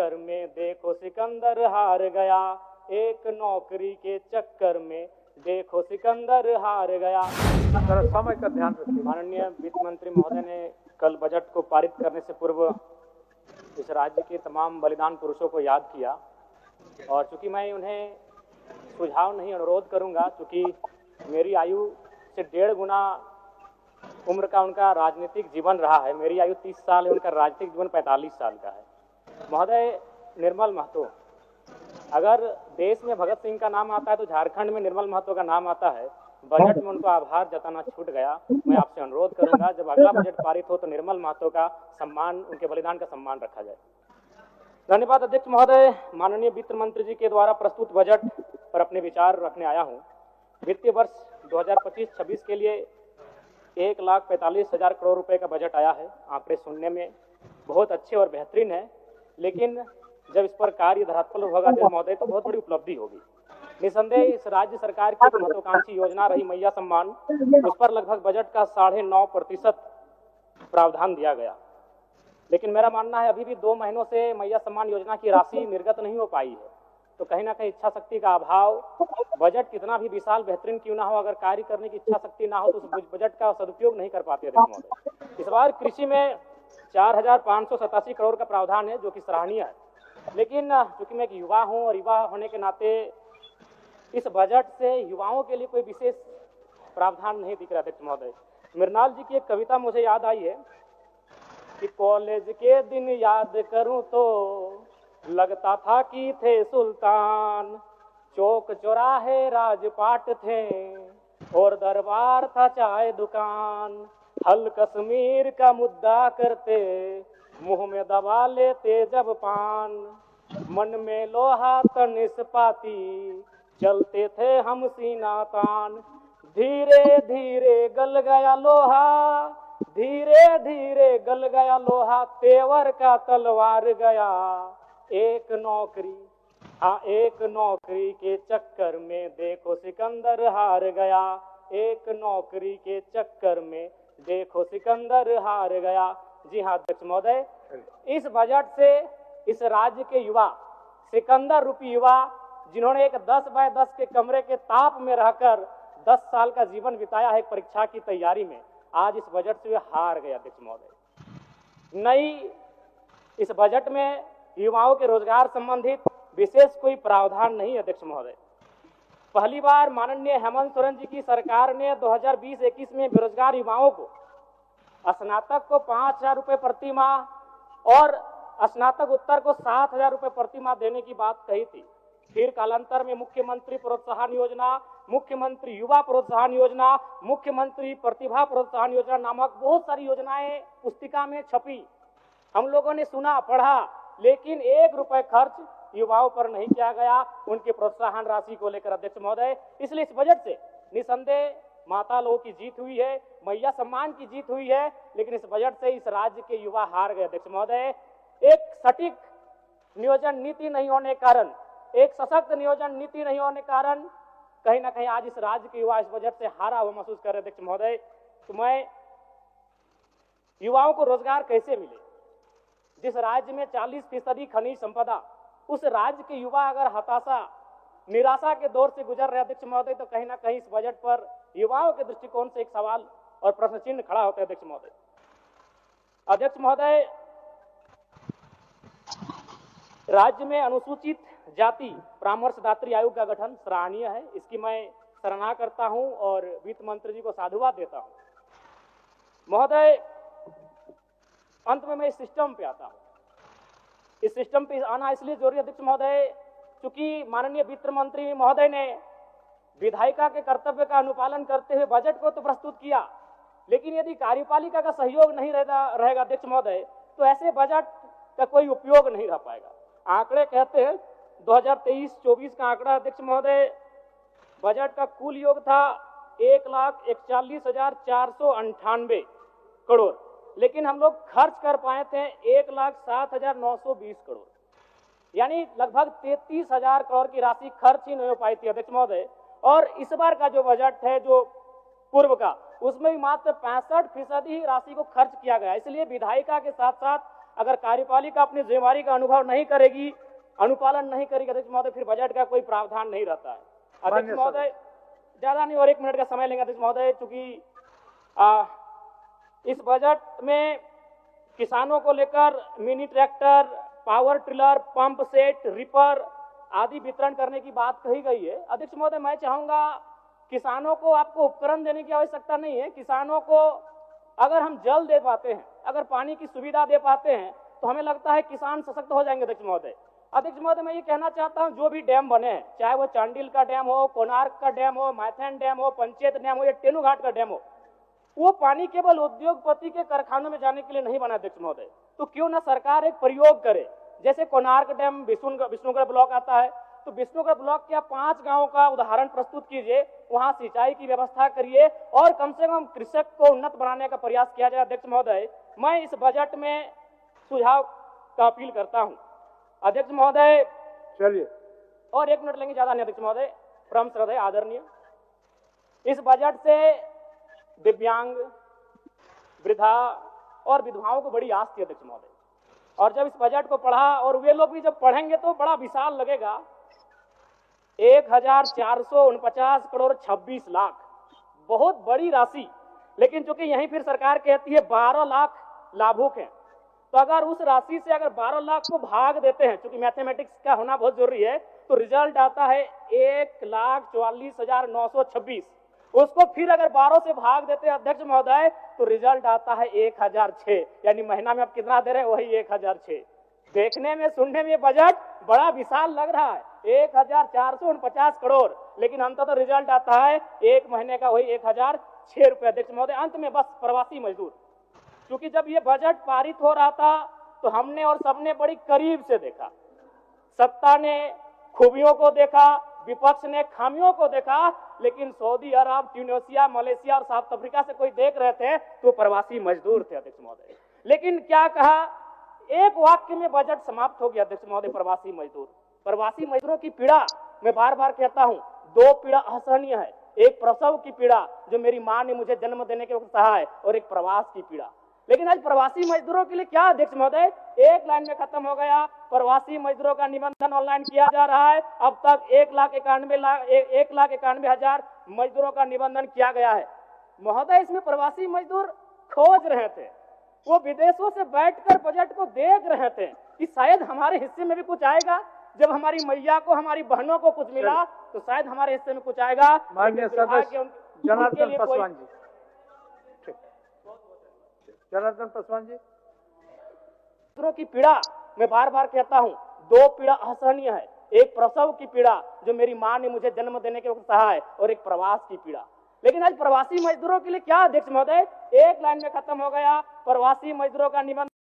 चक्कर में देखो सिकंदर हार गया, एक नौकरी के चक्कर में देखो सिकंदर हार गया। समय का ध्यान रखिए। माननीय वित्त मंत्री महोदय ने कल बजट को पारित करने से पूर्व इस राज्य के तमाम बलिदान पुरुषों को याद किया, और चूंकि मैं उन्हें सुझाव नहीं अनुरोध करूंगा, चूंकि मेरी आयु से 1.5 गुना उम्र का उनका राजनीतिक जीवन रहा है। मेरी आयु 30 साल है, उनका राजनीतिक जीवन 45 साल का है। महोदय निर्मल महतो, अगर देश में भगत सिंह का नाम आता है तो झारखंड में निर्मल महतो का नाम आता है। बजट में उनको आभार जताना छूट गया। मैं आपसे अनुरोध करूंगा, जब अगला बजट पारित हो तो निर्मल महतो का सम्मान, उनके बलिदान का सम्मान रखा जाए। धन्यवाद अध्यक्ष महोदय। माननीय वित्त मंत्री जी के द्वारा प्रस्तुत बजट पर अपने विचार रखने आया हूं। वित्तीय वर्ष 2025-26 के लिए 1,45,000 करोड़ रुपए का बजट आया है। आंकड़े सुनने में बहुत अच्छे और बेहतरीन है, लेकिन जब इस पर कार्य धरातल होगा महोदय तो बहुत बड़ी उपलब्धि होगी। निसंदेह इस राज्य सरकार की महत्वाकांक्षी योजना रही मैया सम्मान, उस पर लगभग बजट का 9.5% प्रावधान दिया गया। लेकिन मेरा मानना है अभी भी 2 महीनों से मैया सम्मान योजना की राशि निर्गत नहीं हो पाई है। तो कहीं ना कहीं इच्छा शक्ति का अभाव, बजट कितना भी विशाल बेहतरीन क्यों ना हो, अगर कार्य करने की इच्छा शक्ति ना हो तो उस बजट का सदुपयोग नहीं कर पाते महोदय। इस बार कृषि में 4,587 करोड़ का प्रावधान है, जो कि सराहनीय है। लेकिन चूंकि मैं एक युवा हूं और युवा होने के नाते इस बजट से युवाओं के लिए कोई विशेष प्रावधान नहीं दिख रहा अध्यक्ष महोदय। मृणाल जी की एक कविता मुझे याद आई है कि कॉलेज के दिन याद करूं तो लगता था कि थे सुल्तान, चौक चौराहे राजपाट थे और दरबार था चाय दुकान। हल कश्मीर का मुद्दा करते, मुंह में दबा लेते जब पान। मन में लोहा तनिस्पाती, चलते थे हम सीना तान। धीरे धीरे गल गया लोहा, धीरे धीरे गल गया लोहा, तेवर का तलवार गया। एक नौकरी, हाँ एक नौकरी के चक्कर में देखो सिकंदर हार गया। एक नौकरी के चक्कर में देखो सिकंदर हार गया। जी हाँ अध्यक्ष महोदय, इस बजट से इस राज्य के युवा, सिकंदर रूपी युवा, जिन्होंने एक 10 बाय 10 के कमरे के ताप में रहकर 10 साल का जीवन बिताया है परीक्षा की तैयारी में, आज इस बजट से वे हार गए अध्यक्ष महोदय। नई इस बजट में युवाओं के रोजगार संबंधित विशेष कोई प्रावधान नहीं अध्यक्ष महोदय। पहली बार माननीय हेमंत सोरेन जी की सरकार ने 2020-21 में बेरोजगार युवाओं को, स्नातक को 5,000 रुपए प्रति माह और स्नातक उत्तर को 7,000 रुपए प्रति माह देने की बात कही थी। फिर कालांतर में मुख्यमंत्री प्रोत्साहन योजना, मुख्यमंत्री युवा प्रोत्साहन योजना, मुख्यमंत्री प्रतिभा प्रोत्साहन योजना नामक बहुत सारी योजनाएं पुस्तिका में छपी। हम लोगों ने सुना, पढ़ा, लेकिन 1 रुपए खर्च युवाओं पर नहीं किया गया उनके प्रोत्साहन राशि को लेकर अध्यक्ष महोदय। इसलिए इस बजट से निसंदेह माता लोगों की जीत हुई है, मैया सम्मान की जीत हुई है, लेकिन इस बजट से इस राज्य के युवा हार गए अध्यक्ष महोदय। एक सटीक नियोजन नीति नहीं होने के कारण, एक सशक्त नियोजन नीति नहीं होने के कारण कहीं ना कहीं आज इस राज्य के युवा इस बजट से हारा हुआ महसूस कर रहे अध्यक्ष महोदय। तो मैं युवाओं को रोजगार कैसे मिले? जिस राज्य में 40% खनिज संपदा, उस राज्य के युवा अगर हताशा, निराशा के दौर से गुजर रहे अध्यक्ष महोदय, तो कहीं ना कहीं इस बजट पर युवाओं के दृष्टिकोण से एक सवाल और प्रश्न चिन्ह खड़ा होता है अध्यक्ष महोदय। अध्यक्ष महोदय, राज्य में अनुसूचित जाति परामर्शदात्री आयोग का गठन सराहनीय है। इसकी मैं सराहना करता हूं और वित्त मंत्री जी को साधुवाद देता हूं। महोदय, अंत में मैं इस सिस्टम पे आता हूं। इस सिस्टम पे आना इसलिए जरूरी अध्यक्ष महोदय, क्योंकि माननीय वित्त मंत्री महोदय ने विधायिका के कर्तव्य का अनुपालन करते हुए बजट को तो प्रस्तुत किया, लेकिन यदि कार्यपालिका का सहयोग नहीं रहेगा अध्यक्ष महोदय, तो ऐसे बजट का कोई उपयोग नहीं रह पाएगा। आंकड़े कहते हैं 2023-24 का आंकड़ा अध्यक्ष महोदय, बजट का कुल योग था 1,41,498 करोड़, लेकिन हम लोग खर्च कर पाए थे 1,07,920 करोड़, यानी लगभग 33,000 करोड़ की राशि खर्च ही नहीं हो पाई थी अध्यक्ष महोदय। और इस बार का जो बजट है, जो पूर्व का, उसमें भी मात्र 65% ही राशि को खर्च किया गया। इसलिए विधायिका के साथ साथ अगर कार्यपालिका अपनी जिम्मेवारी का अनुभव नहीं करेगी, अनुपालन नहीं करेगी अध्यक्ष महोदय, फिर बजट का कोई प्रावधान नहीं रहता है। अध्यक्ष महोदय, ज्यादा नहीं और 1 मिनट का समय लेंगे अध्यक्ष महोदय, चूंकि इस बजट में किसानों को लेकर mini tractor, power tiller, pump set, ripper आदि वितरण करने की बात कही गई है। अध्यक्ष महोदय, मैं चाहूंगा किसानों को आपको उपकरण देने की आवश्यकता नहीं है। किसानों को अगर हम जल दे पाते हैं, अगर पानी की सुविधा दे पाते हैं, तो हमें लगता है किसान सशक्त हो जाएंगे। अध्यक्ष महोदय, मैं ये कहना चाहता हूं, जो भी डैम बने हैं, चाहे वो चांडिल का डैम हो, कोणार्क का डैम हो, मैथन डैम हो, पंचायत डैम हो या टेनू घाट का डैम हो, वो पानी केवल उद्योगपति के कारखानों में जाने के लिए नहीं बना। अध्यक्ष महोदय, तो क्यों ना सरकार एक प्रयोग करे, जैसे कोणार्क डैम विष्णुगढ़ ब्लॉक आता है, तो विष्णुगढ़ ब्लॉक के 5 गांवों का उदाहरण प्रस्तुत कीजिए, वहां सिंचाई की व्यवस्था करिए और कम से कम कृषक को उन्नत बनाने का प्रयास किया जाए। अध्यक्ष महोदय, मैं इस बजट में सुझाव का अपील करता हूं। अध्यक्ष महोदय, चलिए और 1 मिनट लेंगे, ज्यादा नहीं अध्यक्ष महोदय, परम श्रद्धेय आदरणीय, इस बजट से दिव्यांग, वृद्धा और विधवाओं को बड़ी आस थी अध्यक्ष महोदय, और जब इस बजट को पढ़ा, और वे लोग भी जब पढ़ेंगे तो बड़ा विशाल लगेगा। 1449 करोड़ 26 लाख, बहुत बड़ी राशि, लेकिन चूंकि यहीं फिर सरकार कहती है 12 लाख लाभुक हैं, तो अगर उस राशि से अगर 12 लाख को भाग देते हैं, चूंकि मैथमेटिक्स का होना बहुत जरूरी है, तो रिजल्ट आता है 1,44,926। उसको फिर अगर 12 से भाग देते हैं अध्यक्ष महोदय, तो रिजल्ट आता है 1006, यानी महीना में आप कितना दे रहे हैं, वही 1006। देखने में, सुनने में बजट बड़ा विशाल लग रहा है, 1449 करोड़, लेकिन अंततः रिजल्ट आता है एक महीने का वही 1006 रुपए। अध्यक्ष महोदय, अंत में बस प्रवासी मजदूर, क्योंकि जब ये बजट पारित हो रहा था तो हमने और सबने बड़ी करीब से देखा, सत्ता ने खूबियों को देखा, विपक्ष ने खामियों को देखा, लेकिन सऊदी अरब, ट्यूनीशिया, मलेशिया और साउथ अफ्रीका से कोई देख रहे थे तो प्रवासी मजदूर थे। अध्यक्ष महोदय, लेकिन क्या कहा, एक वाक्य में बजट समाप्त हो गया। अध्यक्ष महोदय, प्रवासी मजदूरों की पीड़ा, मैं बार बार कहता हूं, 2 पीड़ा असहनीय है, एक प्रसव की पीड़ा जो मेरी मां ने मुझे जन्म देने के वक्त सहा है, और एक प्रवास की पीड़ा। लेकिन आज प्रवासी मजदूरों के लिए क्या अध्यक्ष महोदय, एक लाइन में खत्म हो गया। प्रवासी मजदूरों का निबंधन ऑनलाइन किया जा रहा है, अब तक 1,91,000 मजदूरों का निबंधन किया गया है। महोदय, इसमें प्रवासी मजदूर खोज रहे थे, वो विदेशों से बैठकर बजट को देख रहे थे कि शायद हमारे हिस्से में भी कुछ आएगा। जब हमारी मैया को, हमारी बहनों को कुछ मिला, तो शायद हमारे हिस्से में कुछ आएगा। माननीय सदस्य जनार्दन पासवान जी, जनार्दन पासवान जी, की पीड़ा, मैं बार बार कहता हूं, 2 पीड़ा असहनीय है, एक प्रसव की पीड़ा जो मेरी मां ने मुझे जन्म देने के वक्त सहा है, और एक प्रवास की पीड़ा। लेकिन आज प्रवासी मजदूरों के लिए क्या अध्यक्ष महोदय, एक लाइन में खत्म हो गया। प्रवासी मजदूरों का निबंधन